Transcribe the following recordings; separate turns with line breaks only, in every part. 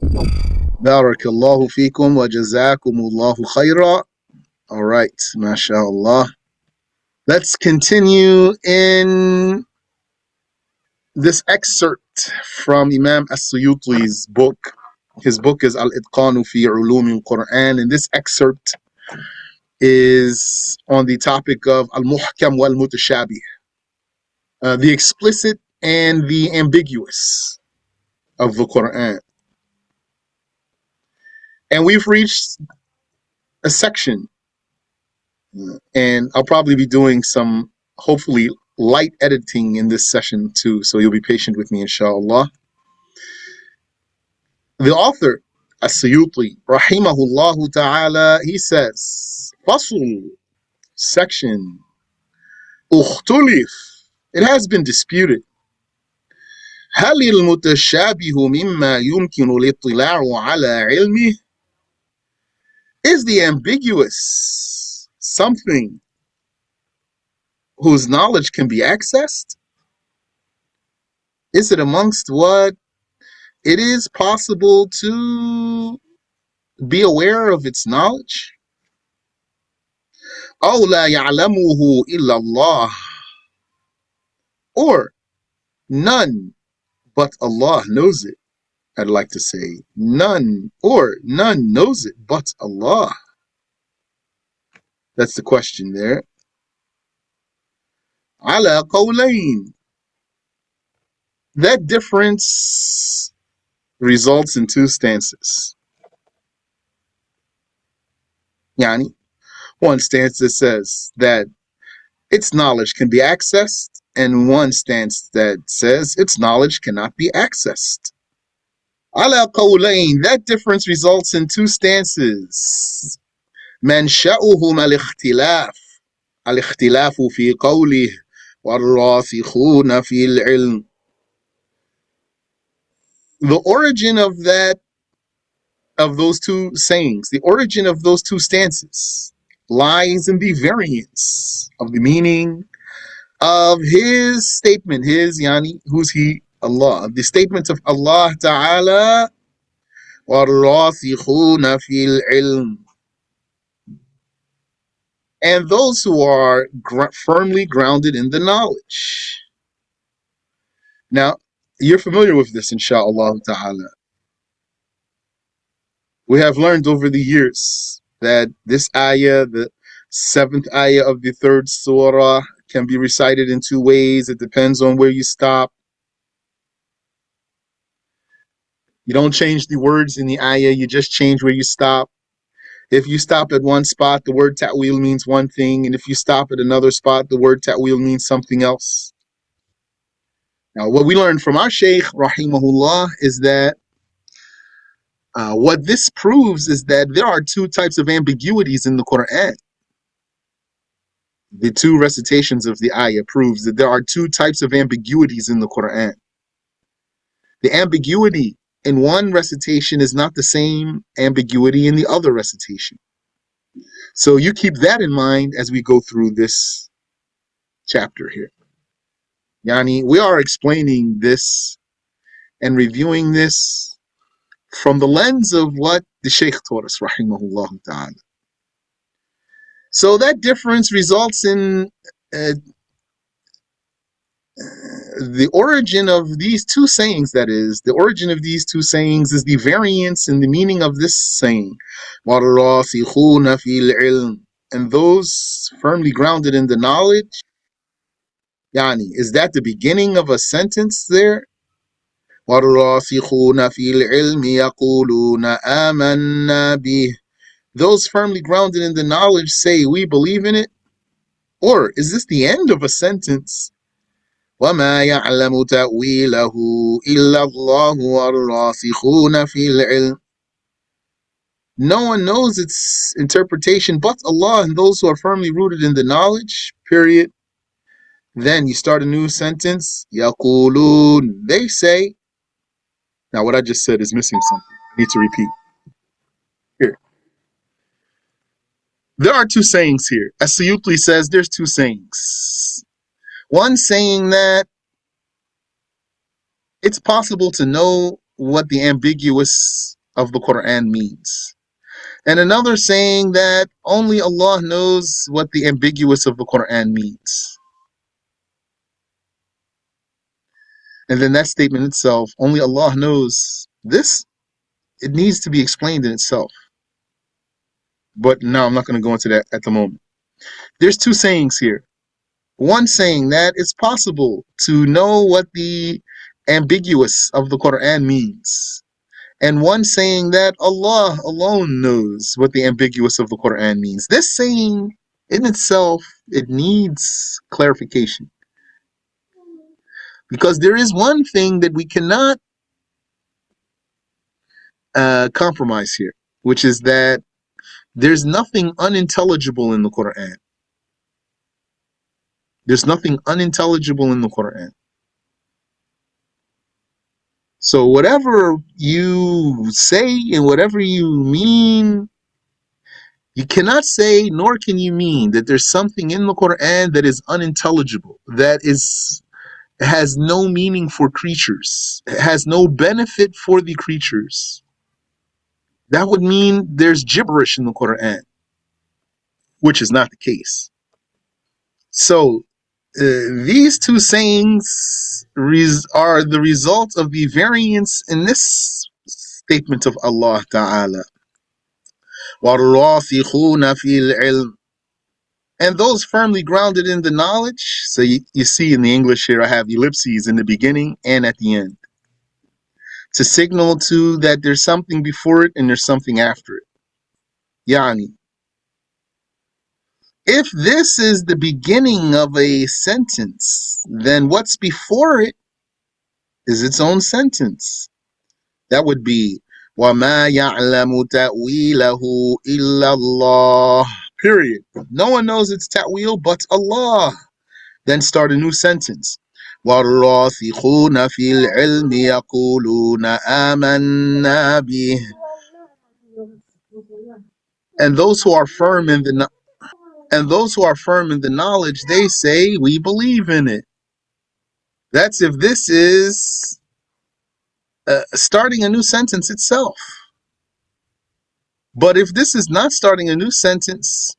Barakallahu feekum wa jazakumullahu khaira. All right, mashallah. Let's continue in this excerpt from Imam As-Siyutiy's book. His book is Al-Itqaan fi ulum al-Qur'an, and this excerpt is on the topic of Al-Muhkam wal-Mutashabih, the explicit and the ambiguous of the Qur'an. And we've reached a section, and I'll probably be doing some, hopefully, light editing in this session too, so you'll be patient with me, inshallah. The author, As-Siyutiyy, rahimahullah ta'ala, he says, Fasl, section, Ukhtulif, it has been disputed. هل المتشابه مما يمكن الاطلاع على علمه? Is the ambiguous something whose knowledge can be accessed? Is it amongst what it is possible to be aware of its knowledge? أو لا يعلمه إلا الله, or none but Allah knows it. I'd like to say none knows it but Allah. That's the question there. على قولين, that difference results in two stances. Yani, one stance that says that its knowledge can be accessed, and one stance that says its knowledge cannot be accessed. على قولين, that difference results in two stances. منشأهما الاختلاف في قوله والراسخون في العلم. The origin of those two sayings, the origin of those two stances, lies in the variance of the meaning of his statement, who's he? Allah. The statement of Allah Ta'ala, وَالرَّاسِخُونَ فِي الْعِلْمِ, and those who are firmly grounded in the knowledge. Now, you're familiar with this, insha'Allah Ta'ala. We have learned over the years that this ayah, the 7th ayah of the 3rd surah, can be recited in two ways. It depends on where you stop. You don't change the words in the ayah, you just change where you stop. If you stop at one spot, the word ta'wil means one thing, and if you stop at another spot, the word ta'wil means something else. Now, what we learned from our Shaykh, rahimahullah, is that what this proves is that there are two types of ambiguities in the Qur'an. The two recitations of the ayah proves that there are two types of ambiguities in the Qur'an. The ambiguity in one recitation is not the same ambiguity in the other recitation. So you keep that in mind as we go through this chapter here. Yani, we are explaining this and reviewing this from the lens of what the Shaykh taught us, rahimahullah ta'ala. So that difference results in the origin of these two sayings, that is, the origin of these two sayings is the variance in the meaning of this saying. And those firmly grounded in the knowledge, Yani, is that the beginning of a sentence there? Those firmly grounded in the knowledge say, we believe in it? Or is this the end of a sentence? وَمَا يَعْلَمُ تَأْوِيلَهُ إِلَّا اللَّهُ وَالرَّاسِخُونَ فِي الْعِلْمِ. No one knows its interpretation but Allah and those who are firmly rooted in the knowledge, period. Then you start a new sentence. يَقُولُونَ, they say. Now what I just said is missing something. I need to repeat. Here. There are two sayings here. As-Siyutiyy says there's two sayings. One saying that it's possible to know what the ambiguous of the Qur'an means. And another saying that only Allah knows what the ambiguous of the Qur'an means. And then that statement itself, only Allah knows this, it needs to be explained in itself. But now I'm not going to go into that at the moment. There's two sayings here. One saying that it's possible to know what the ambiguous of the Qur'an means. And one saying that Allah alone knows what the ambiguous of the Qur'an means. This saying in itself, it needs clarification. Because there is one thing that we cannot compromise here, which is that there's nothing unintelligible in the Qur'an. There's nothing unintelligible in the Qur'an. So whatever you say and whatever you mean, you cannot say nor can you mean that there's something in the Qur'an that is unintelligible, that has no meaning for creatures, has no benefit for the creatures. That would mean there's gibberish in the Qur'an, which is not the case. So these two sayings are the result of the variance in this statement of Allah Ta'ala. وَالرَّاسِخُونَ فِي الْعِلْمِ. And those firmly grounded in the knowledge. So you see in the English here, I have ellipses in the beginning and at the end, to signal to that there's something before it and there's something after it. Yani, if this is the beginning of a sentence, then what's before it is its own sentence. That would be وَمَا يَعْلَمُ تَأْوِيلَهُ إِلَّا اللَّهُ. Period. No one knows its ta'wil but Allah. Then start a new sentence. وَالرَّاسِخُونَ فِي الْعِلْمِ يَقُولُونَ آمَنَّا بِهِ. And those who are firm in the knowledge, they say, we believe in it. That's if this is starting a new sentence itself. But if this is not starting a new sentence,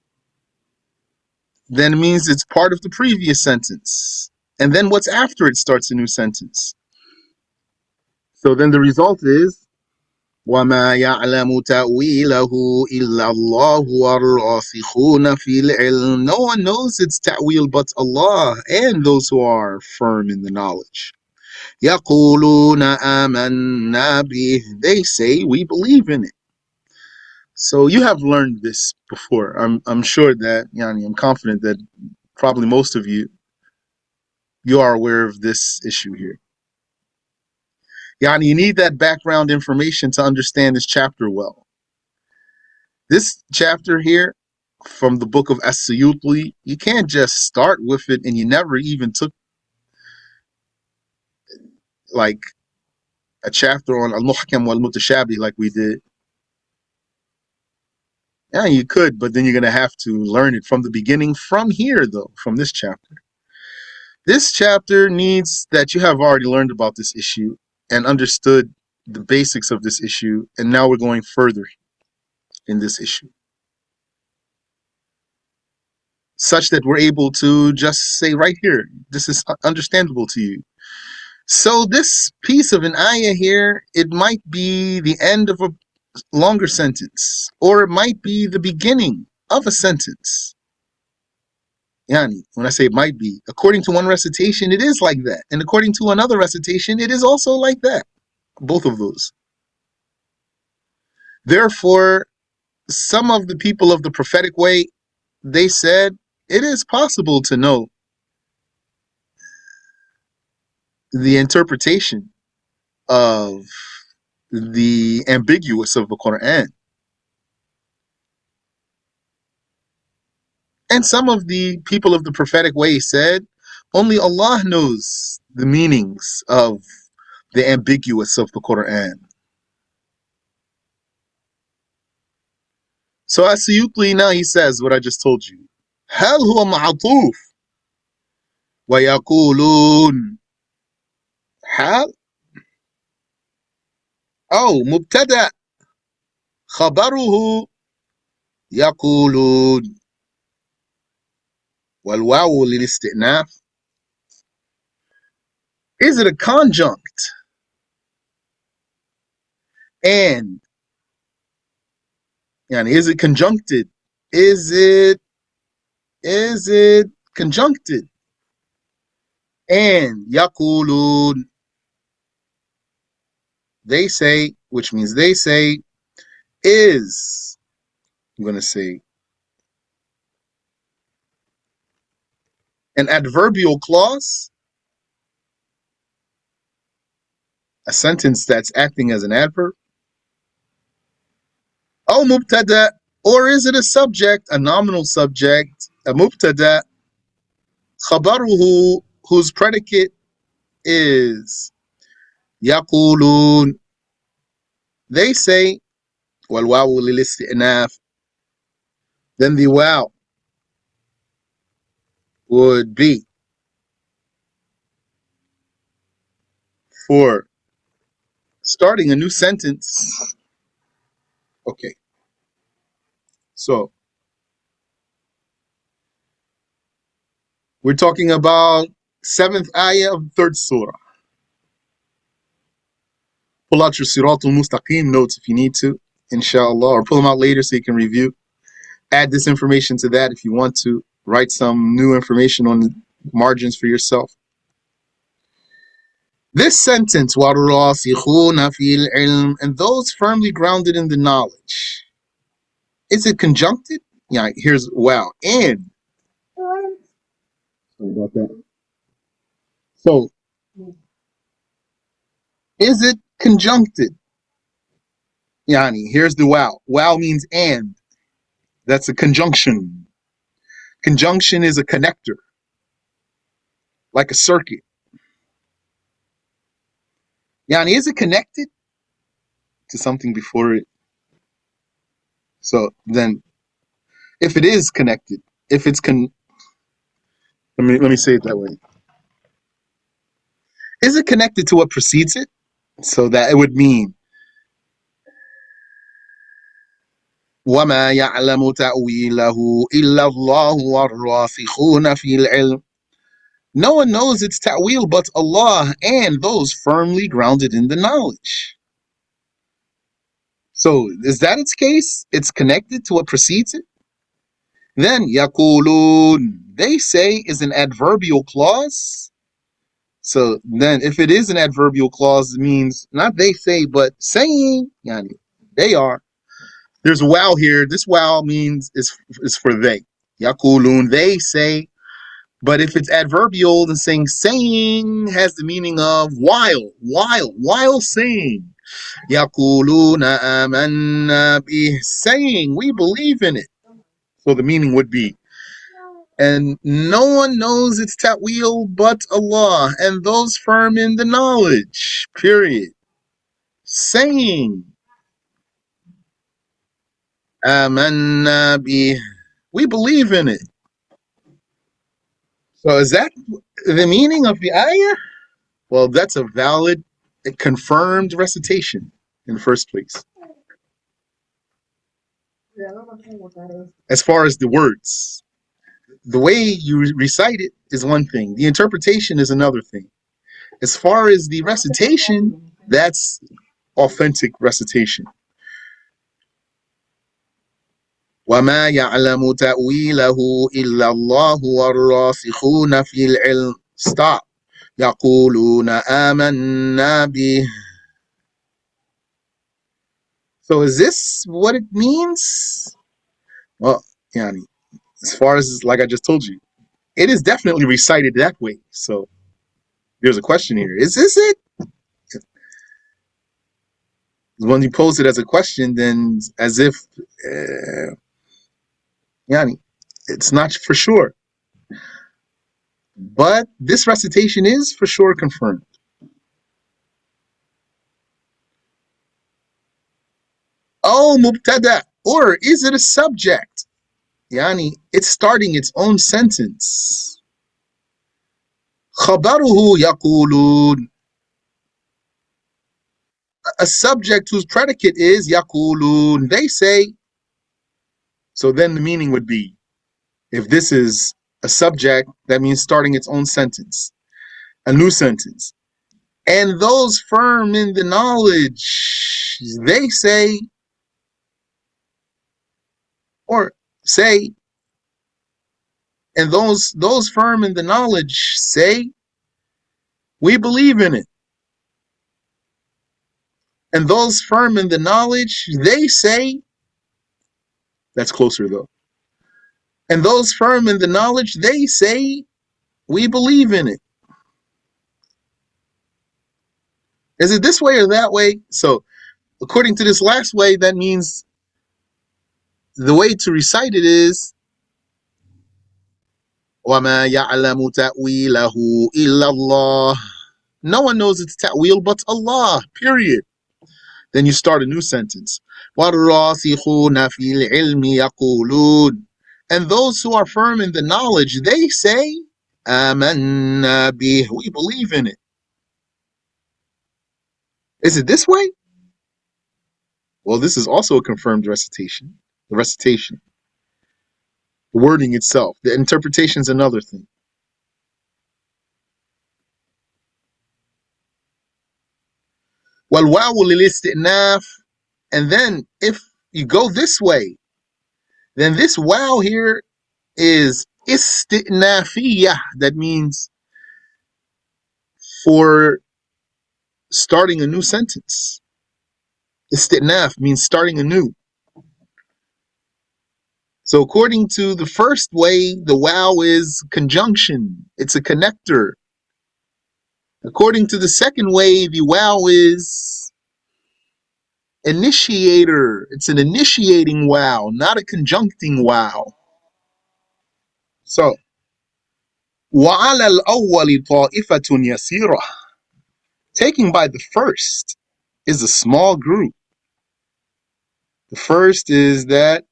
then it means it's part of the previous sentence. And then what's after it starts a new sentence. So then the result is وَمَا يَعْلَمُ تَأْوِيلَهُ إِلَّا اللَّهُ وَالرَّاسِخُونَ فِي الْعِلْمِ. No one knows its ta'wil but Allah and those who are firm in the knowledge. يَقُولُونَ آمَنَّا بِهِ. They say, we believe in it. So you have learned this before. I'm sure that, I'm confident that probably most of you are aware of this issue here. You need that background information to understand this chapter well. This chapter here from the book of As-Siyutiyy, you can't just start with it and you never even took like a chapter on Al-Muhkam wal-Mutashabih like we did. Yeah, you could, but then you're going to have to learn it from the beginning from here, though, from this chapter. This chapter needs that you have already learned about this issue and understood the basics of this issue, and now we're going further in this issue, such that we're able to just say right here, this is understandable to you. So this piece of an ayah here, it might be the end of a longer sentence, or it might be the beginning of a sentence. When I say it might be, according to one recitation, it is like that. And according to another recitation, it is also like that. Both of those. Therefore, some of the people of the prophetic way, they said it is possible to know the interpretation of the ambiguous of the Qur'an. And some of the people of the prophetic way said only Allah knows the meanings of the ambiguous of the Qur'an. So As-Siyutiyy now he says what I just told you. هل هو معطوف ويقولون. هل أو مبتدأ خبره يقولون والواو للاستئناف. Is it a conjunct? And يعني is it conjuncted? Is it conjuncted? And يقولون, they say, which means they say, is, I'm going to say, an adverbial clause, a sentence that's acting as an adverb. أو مبتدأ, or is it a subject, a nominal subject, a mubtada, خبره, whose predicate is يقولون, they say, والواو للاستئناف, then the wow would be for starting a new sentence. Okay, so we're talking about 7th ayah of the 3rd surah. Pull out your Sirat al-Mustaqim notes if you need to, inshallah, or pull them out later so you can review. Add this information to that if you want to. Write some new information on the margins for yourself. This sentence, وَالرَّاسِخُونَ فِي الْعِلْمِ, and those firmly grounded in the knowledge. Is it conjuncted? Yeah, here's wow. And sorry about that. So, is it conjuncted? Yani, here's the wow. Wow means and. That's a conjunction. Conjunction is a connector, like a circuit. Yani, is it connected to something before it? So then, if it is connected, if it's let me say it that way. Is it connected to what precedes it? So that it would mean وَمَا يَعْلَمُ تَأْوِيلَهُ إِلَّا اللَّهُ وَالرَّاسِخُونَ فِي الْعِلْمِ. No one knows its ta'wil but Allah and those firmly grounded in the knowledge. So is that its case? It's connected to what precedes it? Then يَقُولُونَ, they say, is an adverbial clause. So then if it is an adverbial clause, it means not they say, but saying, yani, they are. There's a wow here. This wow means is for they. Yaqulun, they say. But if it's adverbial, then saying has the meaning of while saying. Yaquluna amanna bih, saying we believe in it. So the meaning would be, and no one knows its ta'wil but Allah and those firm in the knowledge. Period. Saying amanna bih, we believe in it. So is that the meaning of the ayah? Well, that's a valid, confirmed recitation in the first place. As far as the words, the way you recite it is one thing. The interpretation is another thing. As far as the recitation, that's authentic recitation. وَمَا يَعْلَمُ تَأْوِيلَهُ إِلَّا اللَّهُ وَالرَّاسِخُونَ فِي الْعِلْمِ. Stop. يَقُولُونَ آمَنَّا بِهِ. So is this what it means? Well, yani, as far as like I just told you, it is definitely recited that way. So there's a question here. Is this it? When you pose it as a question, then as if, yani, it's not for sure. But this recitation is for sure confirmed. Oh, mubtada, or is it a subject? Yani, it's starting its own sentence. خبره يقولون. a subject whose predicate is يقولون, they say. So then the meaning would be, if this is a subject, that means starting its own sentence, a new sentence. And those firm in the knowledge, they say, or say, and those firm in the knowledge say, we believe in it. And those firm in the knowledge, they say, that's closer though. And those firm in the knowledge, they say, we believe in it. Is it this way or that way? So, according to this last way, that means the way to recite it is وَمَا يَعْلَمُ تَأْوِيلَهُ إِلَّا اللَّهُ. No one knows its ta'wil but Allah, period. Then you start a new sentence. وَالرَّاسِخُونَ فِي الْعِلْمِ يَقُولُونَ. And those who are firm in the knowledge, they say, آمَنَّا بِهِ. We believe in it. Is it this way? Well, this is also a confirmed recitation. The recitation. The wording itself. The interpretation is another thing. وَالْوَاوُ لِلْإِسْتِئْنَافِ. And then if you go this way, then this wow here is isti'nafiyah. That means for starting a new sentence. Isti'naf means starting anew. So according to the first way, the wow is conjunction. It's a connector. According to the second way, the wow is initiator. It's an initiating wow, not a conjuncting wow. So, وَعَلَى الْأَوَّلِ طَائِفَةٌ يَسِيرَةٌ. Taking by the first is a small group. The first is that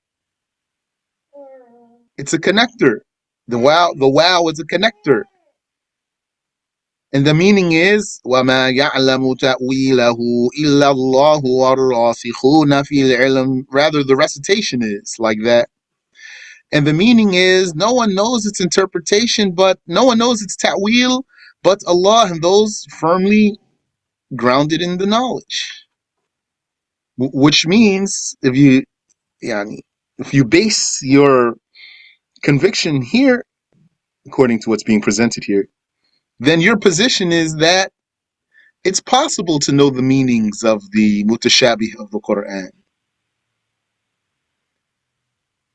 it's a connector. The wow is a connector. And the meaning is وَمَا يَعْلَمُ تَأْوِيلَهُ إِلَّا اللَّهُ وَالرَّاسِخُونَ فِي الْعِلْمِ. Rather, the recitation is like that. And the meaning is no one knows its interpretation, but no one knows its ta'wil, but Allah and those firmly grounded in the knowledge. Which means if you base your conviction here, according to what's being presented here, then your position is that it's possible to know the meanings of the mutashabih of the Qur'an.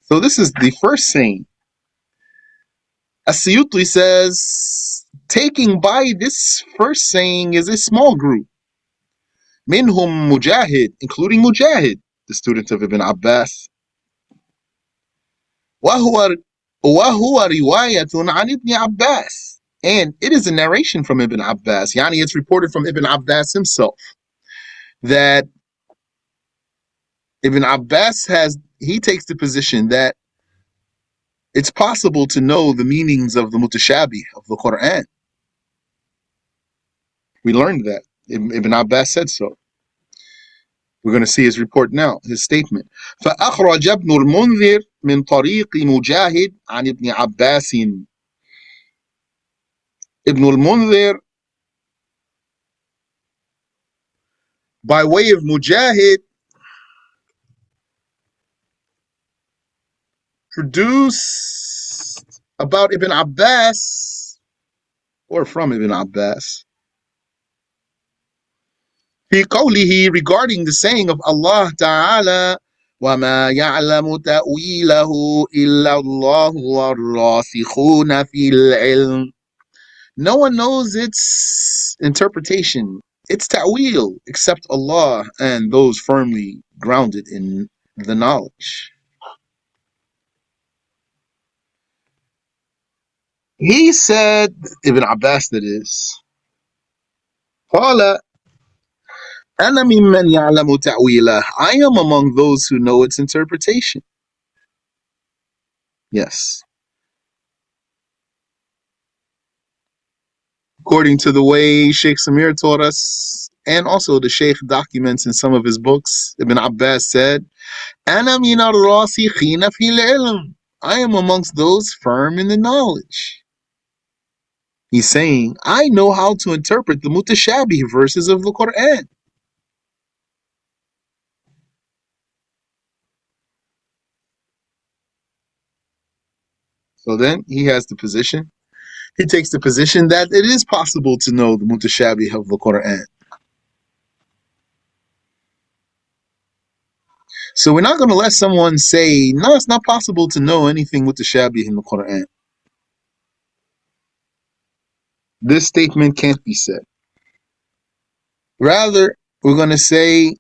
So this is the first saying. As-Siyutiyy says, taking by this first saying is a small group. Minhum Mujahid, including Mujahid, the student of Ibn Abbas. وهو رواية عن ابن عباس. And it is a narration from Ibn Abbas. Yani it's reported from Ibn Abbas himself that Ibn Abbas he takes the position that it's possible to know the meanings of the mutashabih of the Qur'an. We learned that. Ibn Abbas said so. We're going to see his report now, his statement. فأخرج ابن المنذر من طريق مجاهد عن ابن عباس. Ibn al-Munzir, by way of Mujahid, produced about Ibn Abbas, or from Ibn Abbas, في قوله, regarding the saying of Allah Ta'ala, وَمَا يَعْلَمُ تَأْوِيلَهُ إِلَّا اللَّهُ وَالرَّاسِخُونَ فِي الْعِلْمِ. No one knows its interpretation, its ta'wil, except Allah and those firmly grounded in the knowledge. He said, Ibn Abbas that is, قال أنا ممن يعلم تأويله. I am among those who know its interpretation. Yes. According to the way Sheikh Samir taught us, and also the Shaykh documents in some of his books, Ibn Abbas said, أَنَا مِنَ الرَّاسِخِينَ فِي الْعِلْمِ, I am amongst those firm in the knowledge. He's saying, I know how to interpret the mutashabih verses of the Qur'an. So then he has the position. He takes the position that it is possible to know the mutashabih of the Qur'an. So we're not going to let someone say, no, it's not possible to know anything mutashabih in the Qur'an. This statement can't be said. Rather, we're going to say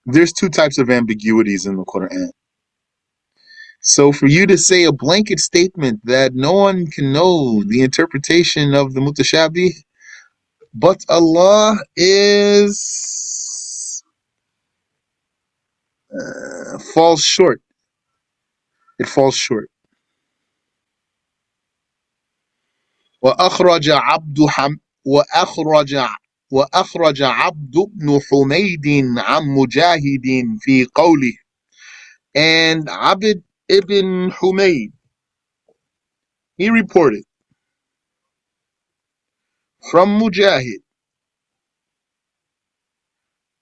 there's two types of ambiguities in the Qur'an. So for you to say a blanket statement that no one can know the interpretation of the mutashabih but Allah is falls short. It falls short. وأخرج عبد حم وأخرج وأخرج عبد بن حميد عن مجاهد في قوله, and Abd ibn Humayd, he reported from Mujahid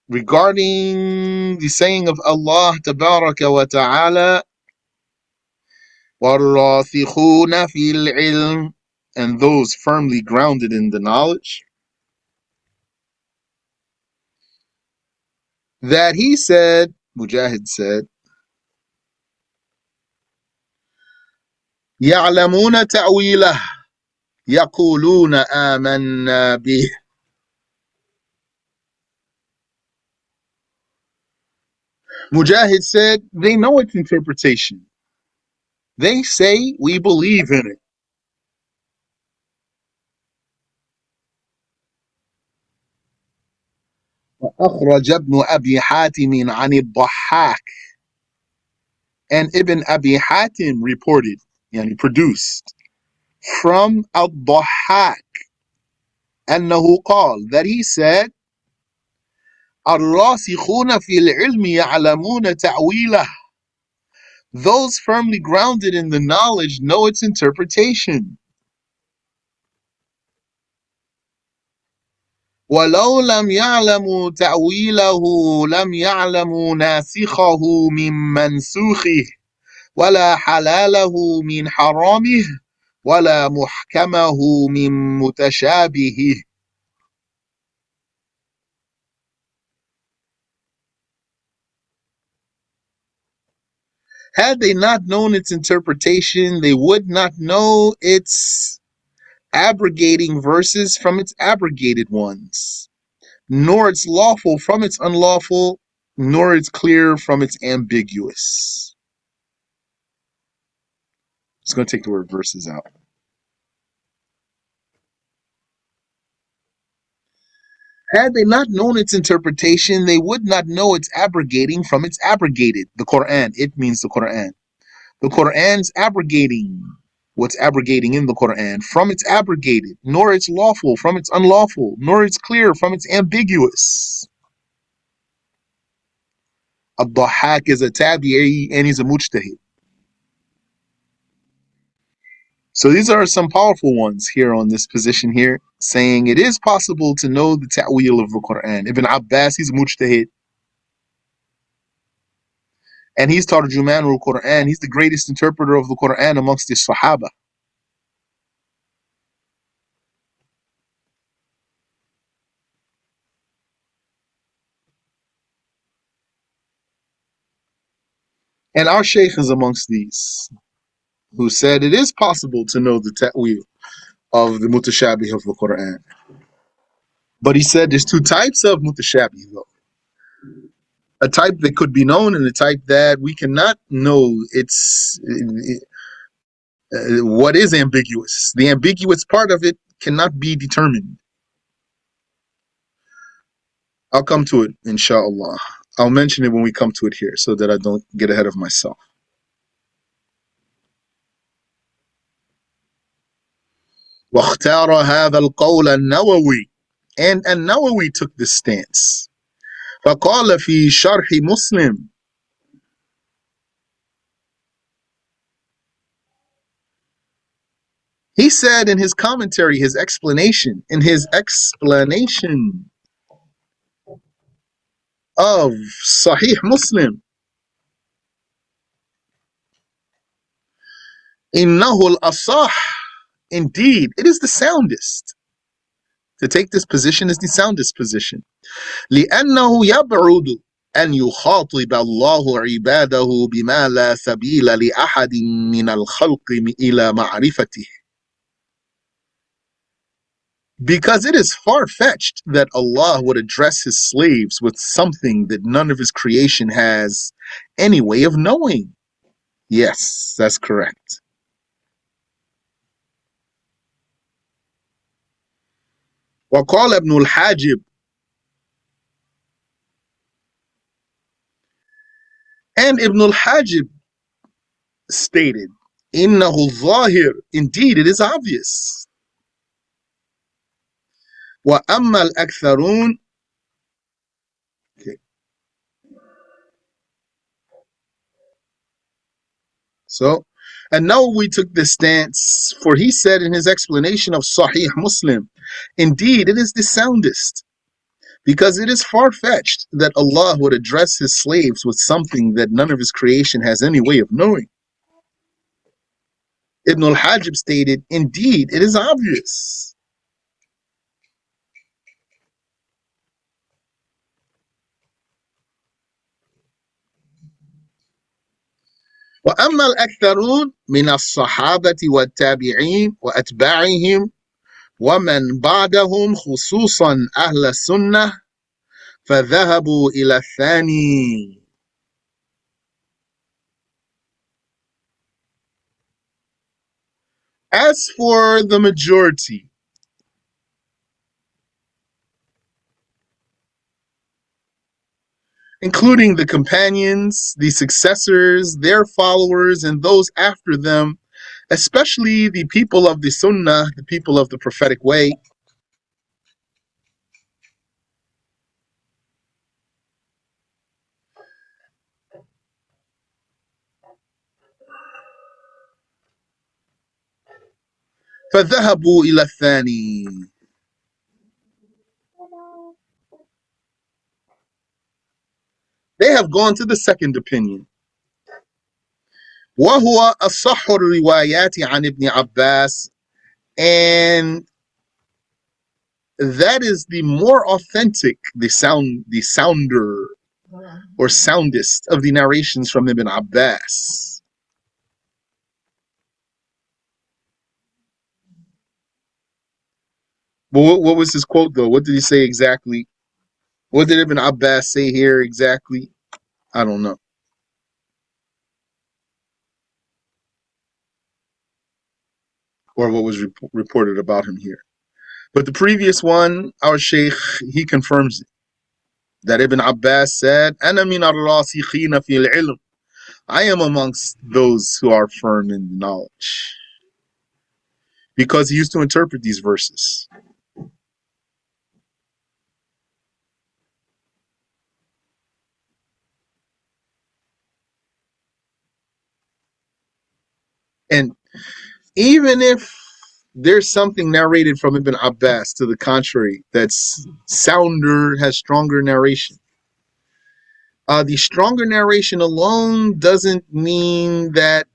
regarding the saying of Allah Tabaraka wa Ta'ala, وَالرَّاسِخُونَ فِي الْعِلْمِ, and those firmly grounded in the knowledge, that he said, Mujahid said, يَعْلَمُونَ تَأْوِيلَهُ يَقُولُونَ آمَنَّا بِهِ. Mujahid said, they know its interpretation. They say, we believe in it. وأخرج ابن أبي حاتم عن الضحاك, and Ibn Abi Hatim reported, yani produced, from Al-Dhahhak, أنه قال, that he said, الراسخون في العلم يعلمون تأويله, those firmly grounded in the knowledge know its interpretation. ولو لم يعلموا تأويله لم يعلموا ناسخه من منسوخه ولا حلاله من حرامه ولا محكمه من متشابهه. Had they not known its interpretation, they would not know its abrogating verses from its abrogated ones, nor its lawful from its unlawful, nor its clear from its ambiguous. It's going to take the word verses out. Had they not known its interpretation, they would not know its abrogating from its abrogated. The Qur'an, it means the Qur'an. The Qur'an's abrogating what's abrogating in the Qur'an from its abrogated, nor its lawful from its unlawful, nor its clear from its ambiguous. Al-Dhahhak is a tabi'i and he's a mujtahid. So these are some powerful ones here on this position here, saying it is possible to know the ta'wil of the Qur'an. Ibn Abbas, he's a mujtahid, and he's tarjuman al-Qur'an. He's the greatest interpreter of the Qur'an amongst the Sahaba. And our Shaykh is amongst these, who said it is possible to know the ta'wil of the mutashabih of the Qur'an. But he said there's two types of mutashabih though. A type that could be known and a type that we cannot know what is ambiguous. The ambiguous part of it cannot be determined. I'll come to it, inshallah. I'll mention it when we come to it here so that I don't get ahead of myself. واختار هذا القول النووي, and النووي took this stance. فقال في شرح مسلم, he said in his commentary, his explanation of Sahih Muslim, إنه الأصح, indeed it is the soundest. To take this position is the soundest position. لأنه يبعد أن يخاطب الله عباده بما لا سبيل لأحد من الخلق إلى معرفته. Because it is far-fetched that Allah would address his slaves with something that none of his creation has any way of knowing. Yes, that's correct. وقال ابن الحاجب, and Ibn al-Hajib stated, إنه الظاهر, indeed it is obvious. وأما الأكثرون, okay. So, and now we took this stance, for he said in his explanation of Sahih Muslim, indeed it is the soundest, because it is far-fetched that Allah would address his slaves with something that none of his creation has any way of knowing. Ibn al-Hajib stated, indeed it is obvious. وأما الأكثرون من الصحابة والتابعين وأتباعهم ومن بعدهم خصوصا أهل السنة فذهبوا إلى الثاني. As for the majority, including the companions, the successors, their followers, and those after them, especially the people of the Sunnah, the people of the prophetic way, فذهبوا إلى الثاني. They have gone to the second opinion. وهو أصح الروايات عن ابن عباس, and that is the more authentic, the sounder or soundest of the narrations from Ibn Abbas. But what was his quote though? What did he say exactly? What did Ibn Abbas say here exactly? I don't know. Or what was reported about him here. But the previous one, our Shaykh, he confirms it. That Ibn Abbas said, أَنَا مِنَ الرَّاسِخِينَ فِي الْعِلْمِ, I am amongst those who are firm in knowledge. Because he used to interpret these verses. And even if there's something narrated from Ibn Abbas to the contrary that's sounder, has stronger narration, the stronger narration alone doesn't mean that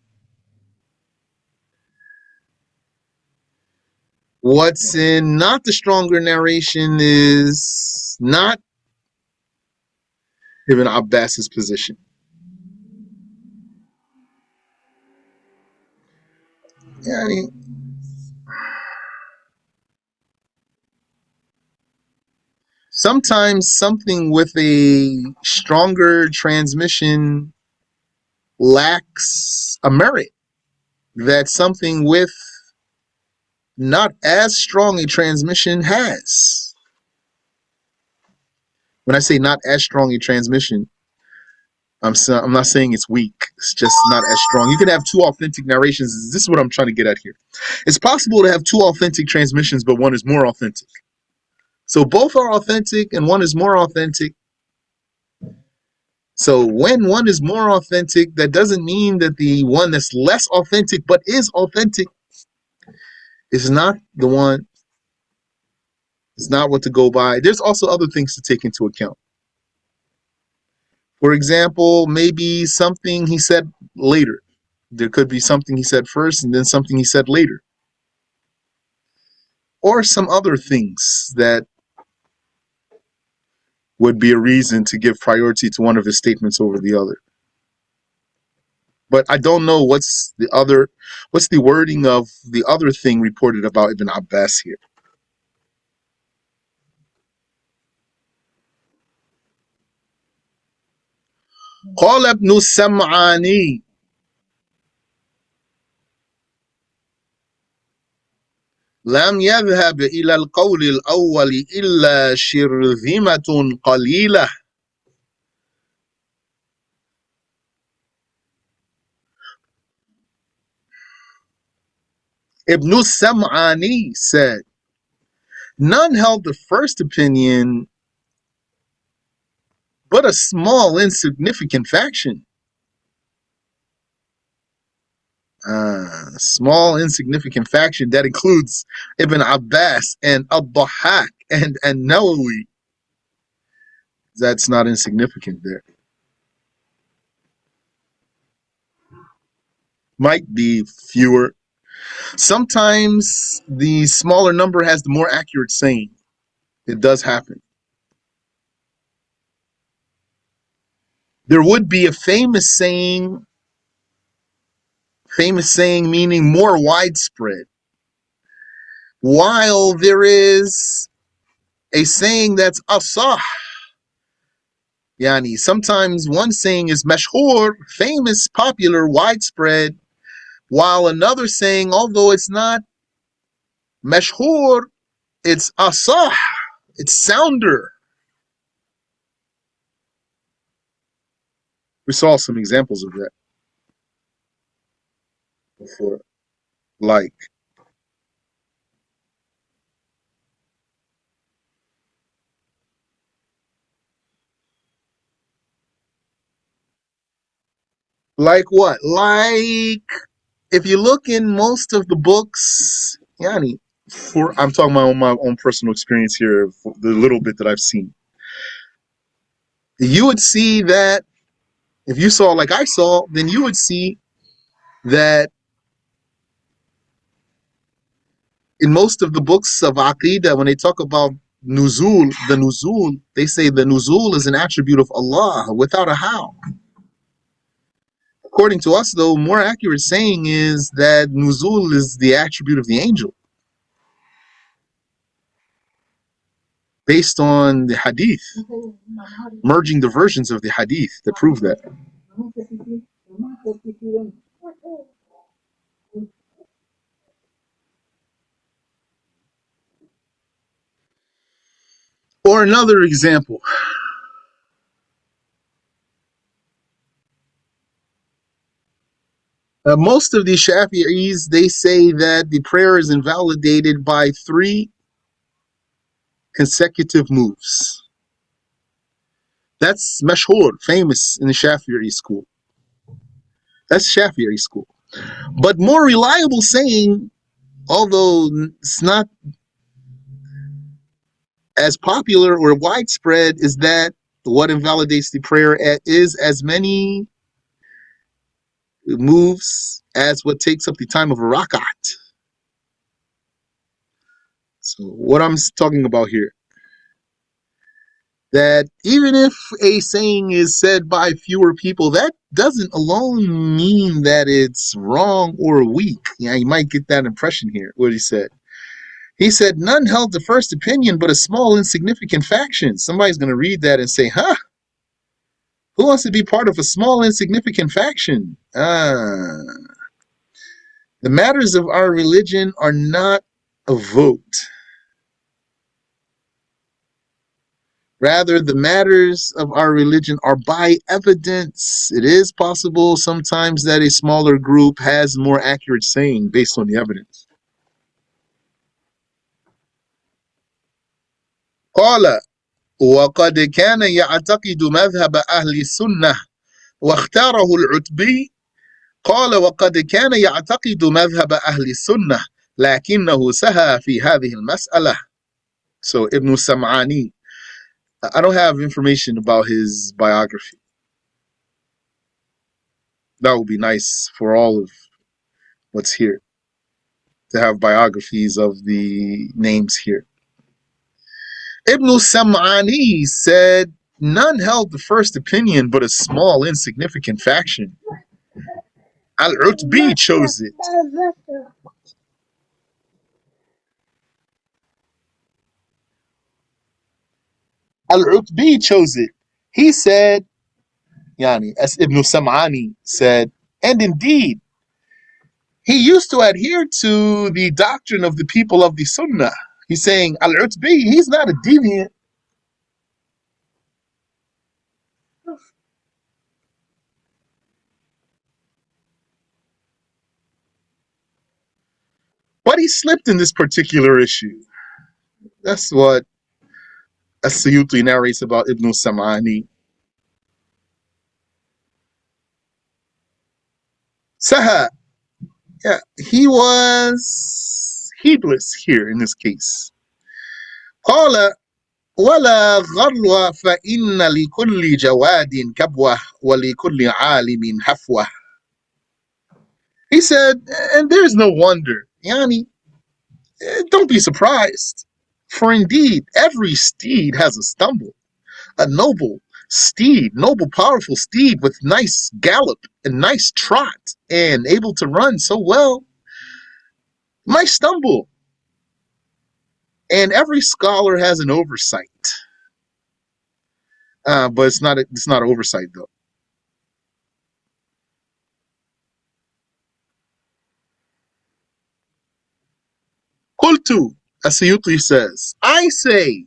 what's in not the stronger narration is not Ibn Abbas's position. Yeah, sometimes something with a stronger transmission lacks a merit that something with not as strong a transmission has. When I say not as strong a transmission, I'm not saying it's weak. It's just not as strong. You can have two authentic narrations. This is what I'm trying to get at here. It's possible to have two authentic transmissions, but one is more authentic. So both are authentic and one is more authentic. So when one is more authentic, that doesn't mean that the one that's less authentic but is authentic is not the one. It's not what to go by. There's also other things to take into account. For example, maybe something he said later. There could be something he said first and then something he said later. Or some other things that would be a reason to give priority to one of his statements over the other. But I don't know what's the wording of the other thing reported about Ibn Abbas here. قال ابن السمعاني لم يذهب إلى القول الأول إلا شرذمة قليلة. Ibn Sam'ani said, none held the first opinion but a small insignificant faction. Small insignificant faction that includes Ibn Abbas and Al-Dhahak and Nawawi. That's not insignificant there. Might be fewer. Sometimes the smaller number has the more accurate saying. It does happen. There would be a famous saying meaning more widespread, while there is a saying that's asah. Yani, sometimes one saying is mashhur, famous, popular, widespread, while another saying, although it's not mashhur, it's asah, it's sounder. We saw some examples of that before. Like what? Like if you look in most of the books, yani, I'm talking about my own personal experience here, the little bit that I've seen. You would see that if you saw like I saw, then you would see that in most of the books of Aqidah, when they talk about the nuzul, they say the nuzul is an attribute of Allah without a how. According to us, though, more accurate saying is that nuzul is the attribute of the angel, based on the hadith, merging the versions of the hadith that prove that. Or another example. Most of the Shafi'is, they say that the prayer is invalidated by 3 consecutive moves. That's mashhur, famous in the Shafi'i school. That's Shafi'i school. But more reliable saying, although it's not as popular or widespread, is that what invalidates the prayer is as many moves as what takes up the time of a rakat. So what I'm talking about here, that even if a saying is said by fewer people, that doesn't alone mean that it's wrong or weak. Yeah, you might get that impression here, what he said. He said, none held the first opinion but a small insignificant faction. Somebody's going to read that and say, huh? Who wants to be part of a small insignificant faction? The matters of our religion are not a vote. Rather, the matters of our religion are by evidence. It is possible sometimes that a smaller group has more accurate saying based on the evidence. قال وقد كان يعتقد مذهب أهل السنة واختاره العتبي. قال وقد كان يعتقد مذهب أهل السنة لكنه سهى في هذه المسألة. So Ibn Sam'ani, I don't have information about his biography. That would be nice for all of what's here to have biographies of the names here. Ibn Sam'ani said, none held the first opinion but a small, insignificant faction. Al-Utbi chose it. Al-Utbi chose it. He said, as Ibn Sam'ani said, and indeed, he used to adhere to the doctrine of the people of the Sunnah. He's saying, Al-Utbi, he's not a deviant. But he slipped in this particular issue. That's what As-Siyutiyy narrates about Ibn Sam'ani. Saha, yeah, he was heedless here in this case. قال ولا غرو فإن لكل جواد كبوة ولكل عالم حفوة. He said, and there's no wonder, Yani, don't be surprised, for indeed every steed has a stumble, a noble steed, noble powerful steed with nice gallop and nice trot and able to run so well might stumble. And every scholar has an oversight. But it's not oversight though. Qultu, As-Siyutiyy says, I say,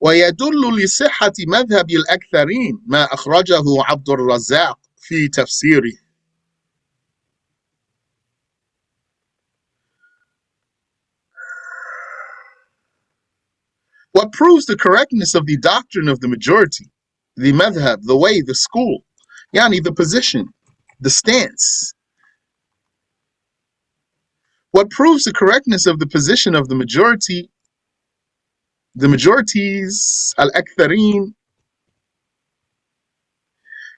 ويدل لصحة مذهب الأكثرين ما أخرجه عبد الرزاق في تفسيره. What proves the correctness of the doctrine of the majority, the madhab, the way, the school, yani the position, the stance. What proves the correctness of the position of the majority, the majorities, al-akthareen,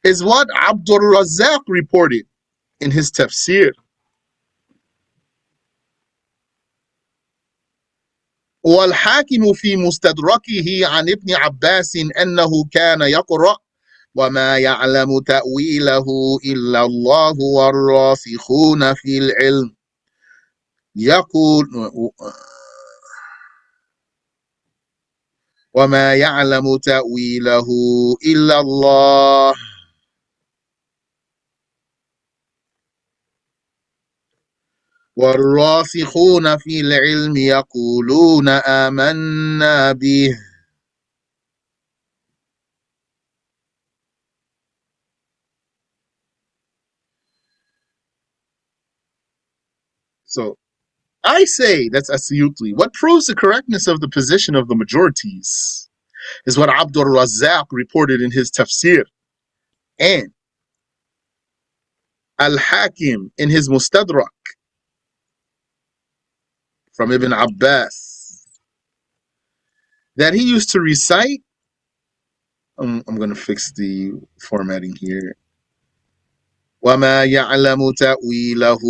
is what Abdul Razzaq reported in his tafsir. والحاكم في مستدركه عن ابن عباس أنه كان يقرأ وما يعلم تأويله إلا الله والراسخون في العلم يقول وما يعلم تأويله إلا الله والراسخون في العلم يقولون آمنا به. So I say, that's As-Siyutiyy, what proves the correctness of the position of the majorities is what Abdul Razzaq reported in his tafsir, and Al-Hakim in his Mustadrak from Ibn Abbas, that he used to recite. I'm going to fix the formatting here. وَمَا يَعْلَمُ تَأْوِيلَهُ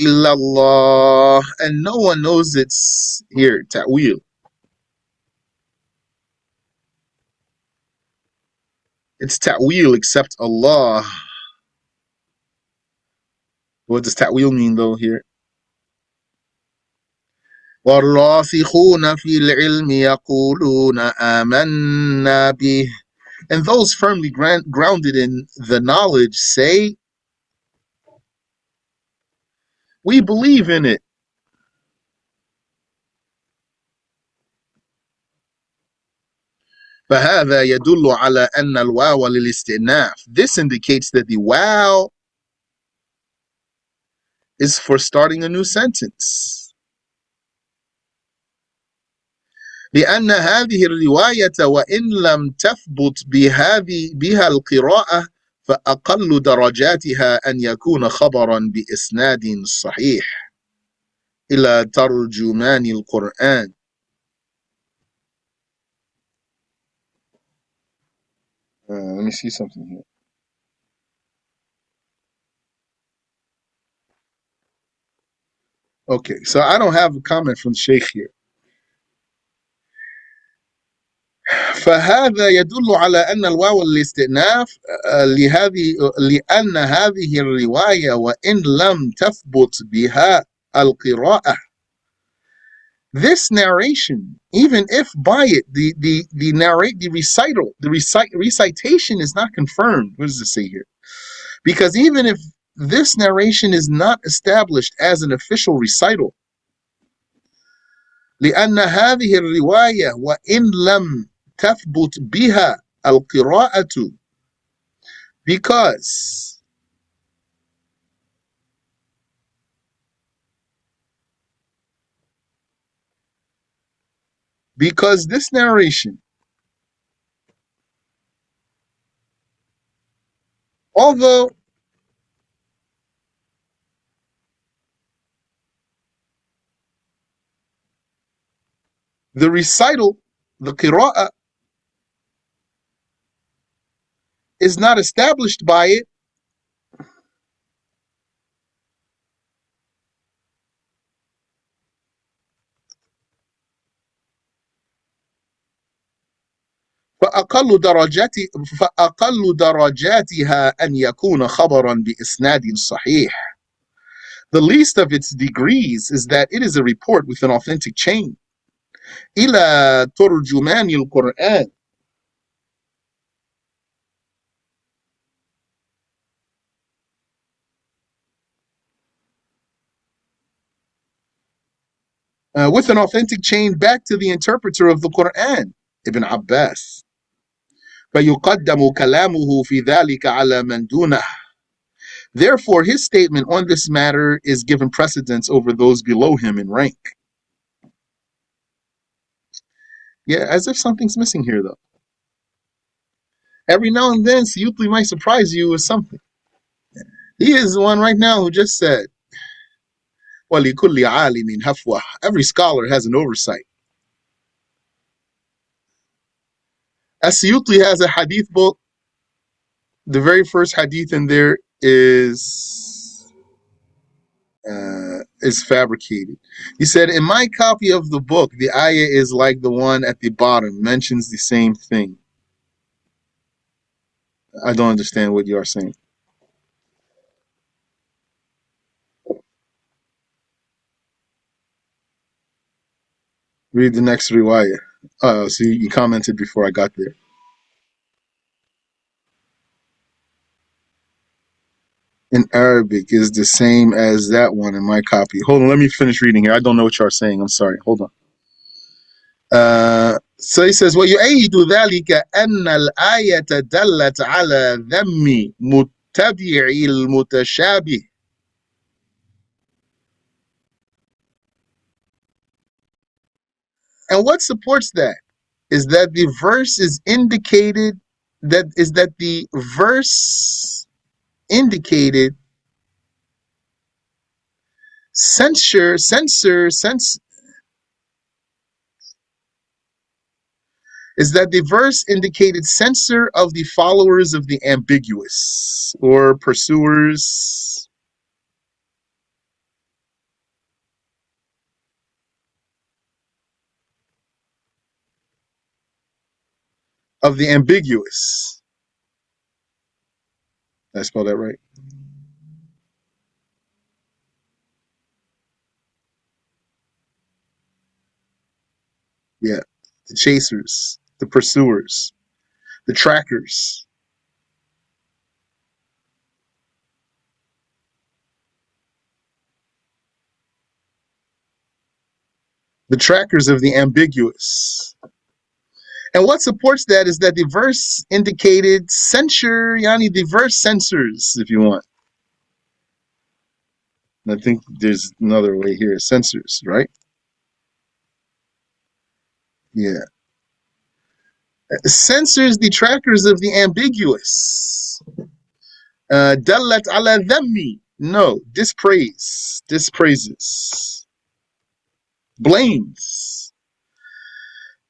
إِلَّا اللَّهُ, and no one knows its here, ta'wil. It's ta'wil except Allah. What does ta'wil mean though here? وَالرَّاسِخُونَ فِي الْعِلْمِ يَقُولُونَ آمَنَّا بِهِ, and those firmly grounded in the knowledge say, we believe in it. فهذا يدل على أن الواو للاستئناف. This indicates that the wow is for starting a new sentence. لأن هذه الرواية وإن لم تثبت بها القراءة فأقل درجاتها أن يكون خبرا بإسناد صحيح إلى ترجمان القرآن. Let me see something here. Okay, so I don't have a comment from the Sheikh here. فهذا يدل على أن الواو الاستئناف لأن هذه الرواية وإن لم تثبت بها القراءة. This narration, even if by it the recitation is not confirmed. What does it say here? Because even if this narration is not established as an official recital, لأن هذه الرواية وإن لم تثبت بها القراءة, because this narration, although the recital, the qira'ah, is not established by it, فأقل درجاتها أن يكون خبرا بإسناد صحيح. The least of its degrees is that it is a report with an authentic chain. إلى ترجمان القرآن. With an authentic chain back to the interpreter of the Qur'an, Ibn Abbas. فيقدم كلامه في ذلك على من دونه. Therefore, his statement on this matter is given precedence over those below him in rank. Yeah, as if something's missing here, though. Every now and then, Siyutiyy might surprise you with something. He is the one right now who just said, وَلِكُلِّ عَالِمٍ هَفْوَةٌ. Every scholar has an oversight. As-Siyutiyy has a hadith book. The very first hadith in there is fabricated. He said, in my copy of the book, the ayah is like the one at the bottom, mentions the same thing. I don't understand what you are saying. Read the next riwayah. So you commented before I got there. In Arabic is the same as that one in my copy. Hold on, let me finish reading here. I don't know what you are saying. I'm sorry. Hold on. So he says, وَيُؤَيِّدُ ذَلِكَ أَنَّ الْآيَةَ دَلَّتْ عَلَى ذَمِّ مُتَّبِعِ الْمُتَشَابِهِ. And what supports that is that the verse is indicated, the verse indicated censure is that the verse indicated censor of the followers of the ambiguous or pursuers of the ambiguous. Did I spell that right? Yeah. The chasers, the pursuers, the trackers. The trackers of the ambiguous. And what supports that is that the verse indicated censure, yani the verse censors, if you want. And I think there's another way here, censors, right? Yeah. Censors detractors of the ambiguous. Dallat ala dhammi. No, dispraises, blames.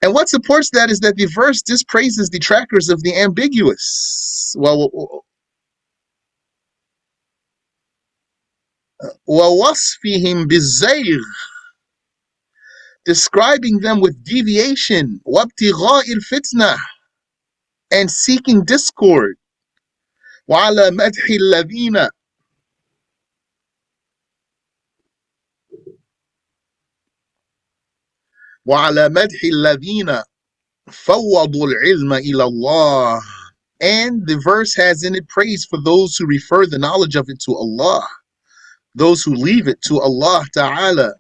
And what supports that is that the verse dispraises detractors of the ambiguous. وَوَصْفِهِمْ بِالزَّيْغِ, describing them with deviation, وَابْتِغَاءِ الْفِتْنَةِ, and seeking discord, وَعَلَى مَدْحِ الَّذِينَ, وَعَلَى مَدْحِ الَّذِينَ فَوَّضُوا الْعِلْمَ إِلَى اللَّهِ. And the verse has in it praise for those who refer the knowledge of it to Allah, those who leave it to Allah Ta'ala.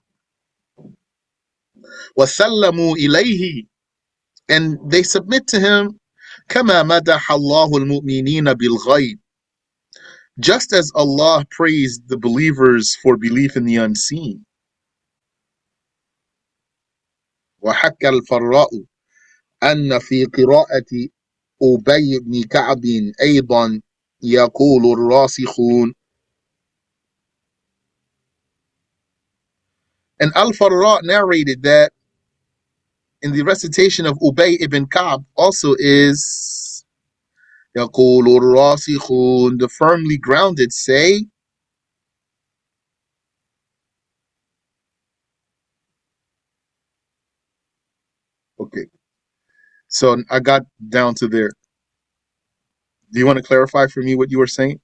وَسَلَّمُوا إِلَيْهِ, and they submit to Him. كَمَا مَدَحَ اللَّهُ الْمُؤْمِنِينَ بِالْغَيْبِ, just as Allah praised the believers for belief in the unseen. وَحَكَّ الْفَرَّاءُ أَنَّ فِي قِرَاءَةِ أُبَيِّ بْنِ كَعْبٍ أَيْضًا يَقُولُ الرَّاسِخُونَ. And Al-Farra narrated that in the recitation of Ubay ibn Ka'b also is يَقُولُ الرَّاسِخُونَ, the firmly grounded say. Okay, so I got down to there. Do you want to clarify for me what you were saying?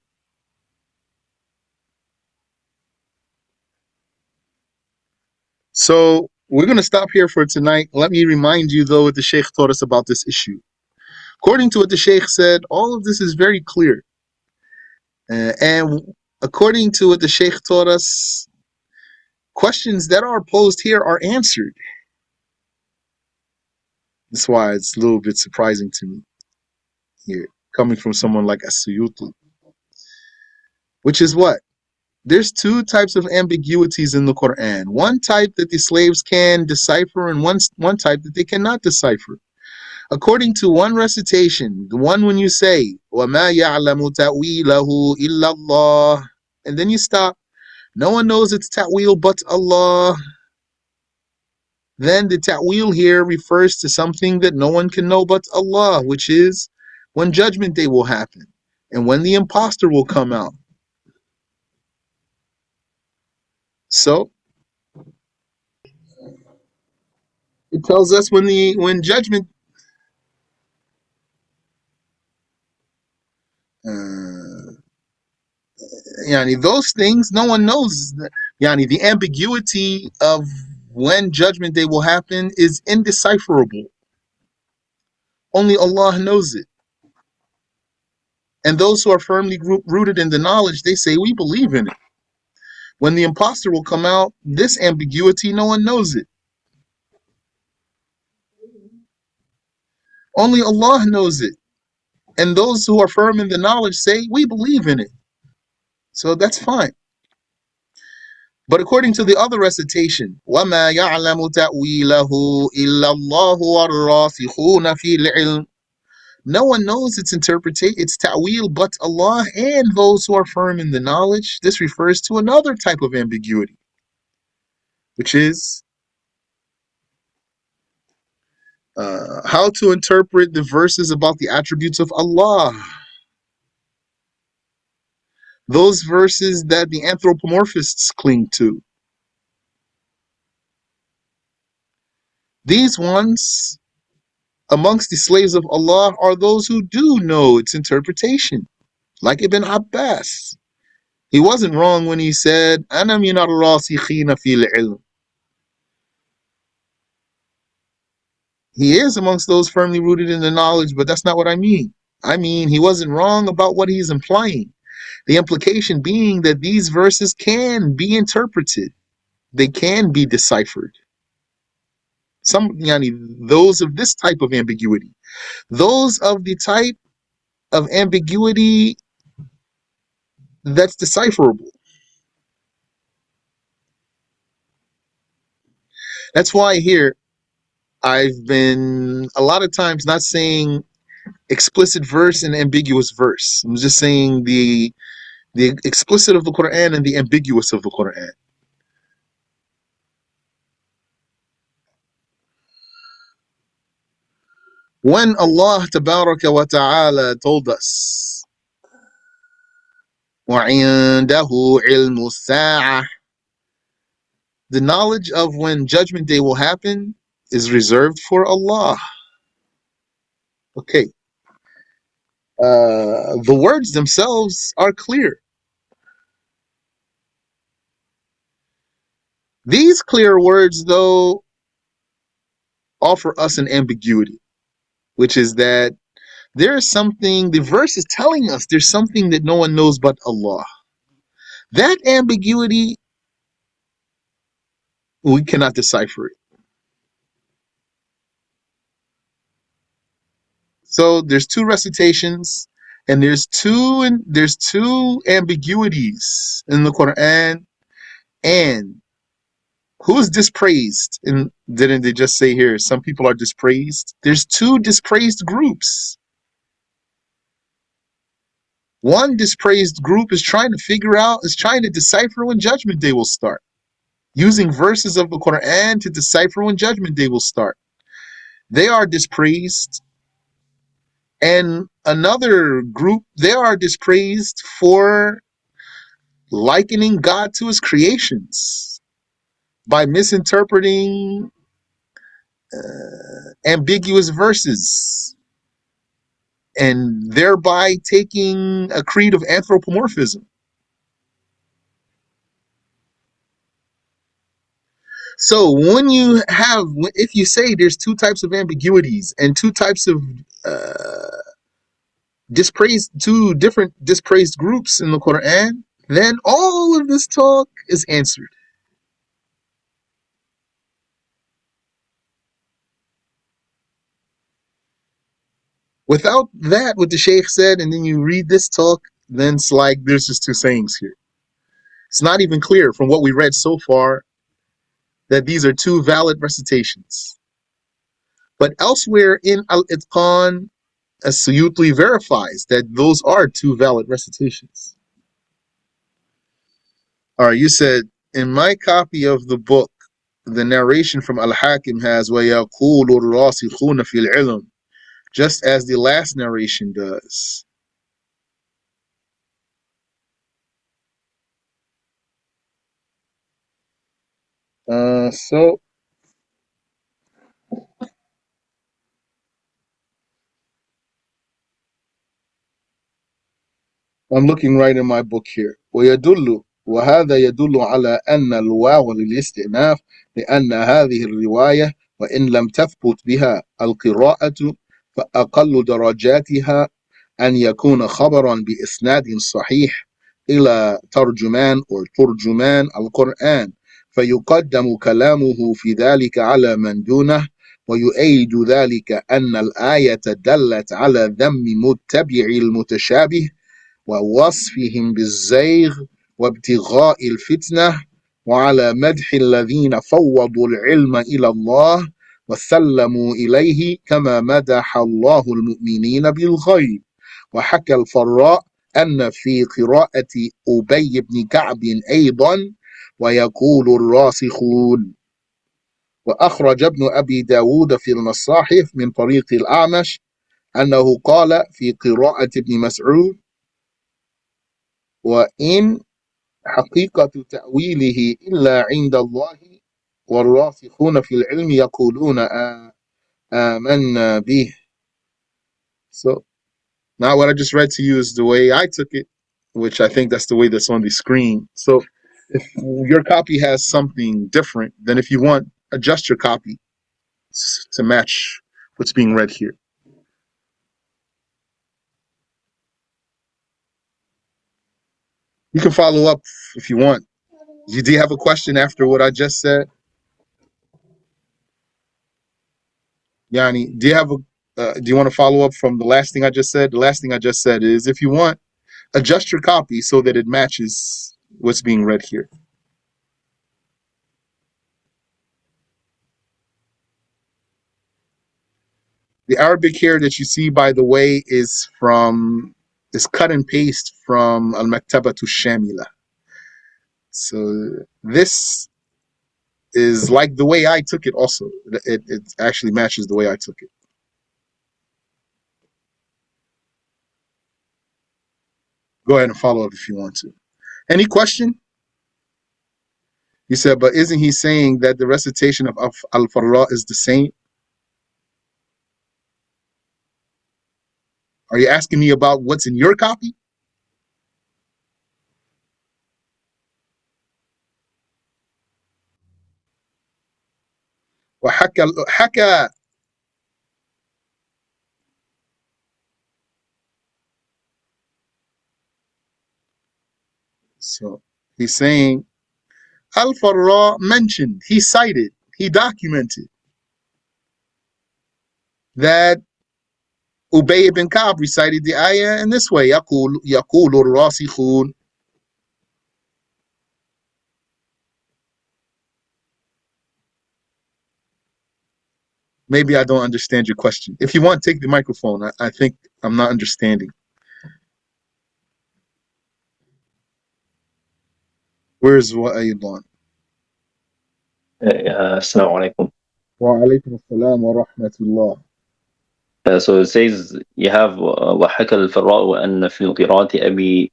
So we're going to stop here for tonight. Let me remind you, though, what the Sheikh taught us about this issue. According to what the Sheikh said, all of this is very clear. And according to what the Sheikh taught us, questions that are posed here are answered. That's why it's a little bit surprising to me here, coming from someone like As-Siyutiyy. Which is what? There's two types of ambiguities in the Qur'an. One type that the slaves can decipher, and one type that they cannot decipher. According to one recitation, the one when you say, وَمَا يَعْلَمُ تَأْوِيلَهُ إِلَّا اللَّهُ, and then you stop, no one knows its ta'wil but Allah, then the ta'wil here refers to something that no one can know but Allah, which is when judgment day will happen and when the imposter will come out. So it tells us when judgment yani those things no one knows. Yani the ambiguity of when judgment day will happen is indecipherable. Only Allah knows it. And those who are firmly rooted in the knowledge, they say, we believe in it. When the imposter will come out, this ambiguity, no one knows it. Only Allah knows it. And those who are firm in the knowledge say, we believe in it. So that's fine. But according to the other recitation, وَمَا يَعْلَمُ تَأْوِيلَهُ إِلَّا اللَّهُ وَالرَّاسِخُونَ فِي الْعِلْمِ, no one knows its interpretation, its ta'wil, but Allah and those who are firm in the knowledge. This refers to another type of ambiguity, which is how to interpret the verses about the attributes of Allah. Those verses that the anthropomorphists cling to. These ones, amongst the slaves of Allah, are those who do know its interpretation. Like Ibn Abbas. He wasn't wrong when he said, أَنَا مِنَ الرَّاسِخِينَ فِي الْعِلْمِ. He is amongst those firmly rooted in the knowledge, but that's not what I mean. I mean, he wasn't wrong about what he's implying. The implication being that these verses can be interpreted. They can be deciphered. Those of this type of ambiguity. Those of the type of ambiguity that's decipherable. That's why here I've been a lot of times not saying explicit verse and ambiguous verse. I'm just saying the explicit of the Qur'an and the ambiguous of the Qur'an. When Allah Tabaraka wa Ta'ala told us, وَعِندَهُ عِلْمُ السَّاعَةِ, the knowledge of when Judgment Day will happen is reserved for Allah. Okay. The words themselves are clear. These clear words, though, offer us an ambiguity, which is that there is something, the verse is telling us there's something that no one knows but Allah. That ambiguity, we cannot decipher it. So there's two recitations, and there's two ambiguities in the Quran. And who is dispraised? And didn't they just say here some people are dispraised? There's two dispraised groups. One dispraised group is trying to decipher when Judgment Day will start, using verses of the Quran to decipher when Judgment Day will start. They are dispraised. And another group, they are dispraised for likening God to his creations by misinterpreting ambiguous verses and thereby taking a creed of anthropomorphism. So if you say there's two types of ambiguities and two types of two different dispraised groups in the Quran, then all of this talk is answered. Without that, what the Shaykh said, and then you read this talk, then it's like there's just two sayings here. It's not even clear from what we read so far that these are two valid recitations. But elsewhere in Al-Itqaan, As-Siyutiyy verifies that those are two valid recitations. All right, you said, in my copy of the book, the narration from Al-Hakim has وَيَقُولُ الرَّاسِخُونَ فِي الْعِلْمِ, just as the last narration does. So I'm looking right in my book here. وهذا يدل على أن الواو للاستئناف، لأن هذه الرواية وإن لم تثبت بها القراءة فأقل درجاتها أن يكون خبرا بإسناد صحيح إلى ترجمان أو ترجمان القرآن، فيقدم كلامه في ذلك على من دونه، ويؤيد ذلك أن الآية دلت على ذم متبع المتشابه ووصفهم بالزيغ وابتغاء الفتنة، وعلى مدح الذين فوضوا العلم إلى الله وسلموا إليه كما مدح الله المؤمنين بالغيب. وحكى الفراء أن في قراءة أبي بن كعب أيضا ويقول الراسخون. وأخرج ابن أبي داود في المصاحف من طريق الأعمش أنه قال في قراءة ابن مسعود وإن حقيقة تأويله إلا عند الله والراسخون في العلم يقولون آمنا به. So now what I just read to you is the way I took it, which I think that's the way that's on the screen. So if your copy has something different, then if you want, adjust your copy to match what's being read here. You can follow up if you want. Do you have a question after what I just said? Yani, do you want to follow up from the last thing I just said? The last thing I just said is, if you want, adjust your copy so that it matches what's being read here. The Arabic here that you see, by the way, is cut and paste from Al-Maktabatu Shamila. So this is like the way I took it also. It actually matches the way I took it. Go ahead and follow up if you want to. Any question? He said, but isn't he saying that the recitation of Al-Farra is the same? Are you asking me about what's in your copy? وحكى So he's saying Al-Farra mentioned, he cited, he documented that Ubay ibn Ka'b recited the ayah in this way. يقول الراسخون. Maybe I don't understand your question. If you want, take the microphone. I think I'm not understanding. Where's what ayah?
Assalamu alaikum.
Wa alaykum assalam wa rahmatullah.
So it says you have وحكى الفراء أن في قراءة أبي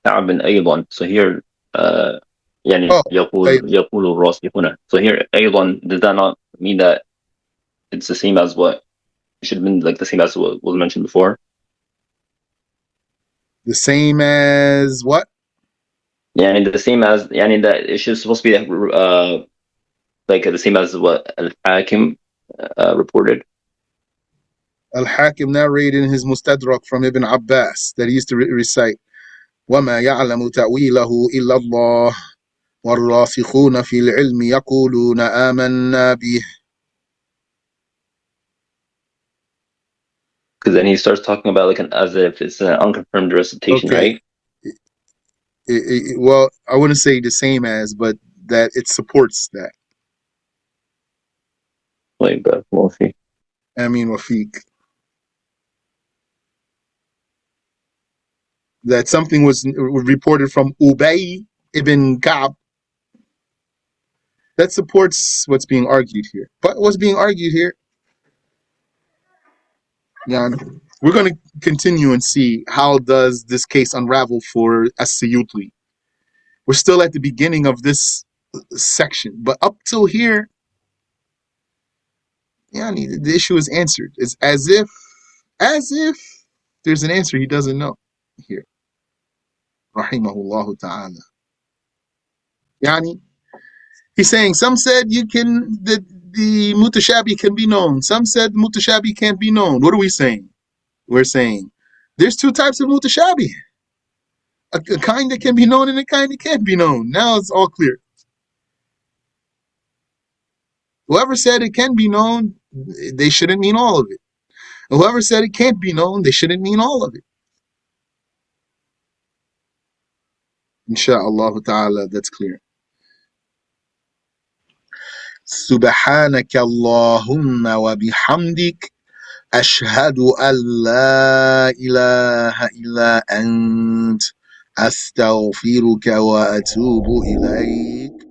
كعب أيضا. So here يعني
Oh,
يقول الراسخون. So here أيضا, does that not mean that it's the same as what it should have been, like the same as what was mentioned before?
the same as what?
يعني the same as يعني that it should supposed to be like the same as what Al-Hakim reported.
Al-Hakim narrated in his Mustadrak from Ibn Abbas that he used to recite وَمَا يَعْلَمُ تَأْوِيلَهُ إِلَّا اللَّهُ وَالرَّاسِخُونَ فِي الْعِلْمِ يَقُولُونَ آمَنَّا بِهِ.
Because then he starts talking about like as if it's an unconfirmed recitation,
Okay.
right?
Well, I wouldn't say the same as, but that it supports that.
Like, we'll see.
Amin Wafiq. That something was reported from Ubay ibn Ka'b that supports what's being argued here. But what's being argued here, we're going to continue and see how does this case unravel for As-Siyutiyy. We're still at the beginning of this section, but up till here, the issue is answered. It's as if there's an answer he doesn't know here. Rahimahullah ta'ala. Yani, he's saying some said the mutashabi can be known. Some said mutashabi can't be known. What are we saying? We're saying there's two types of mutashabi. A kind that can be known and a kind that can't be known. Now it's all clear. Whoever said it can be known, they shouldn't mean all of it. Whoever said it can't be known, they shouldn't mean all of it. Insha'Allah ta'ala, that's clear. Subhanaka Allahumma wa bihamdik ashhadu an la ilaha illa ant astaghfiruka wa atubu ilayk.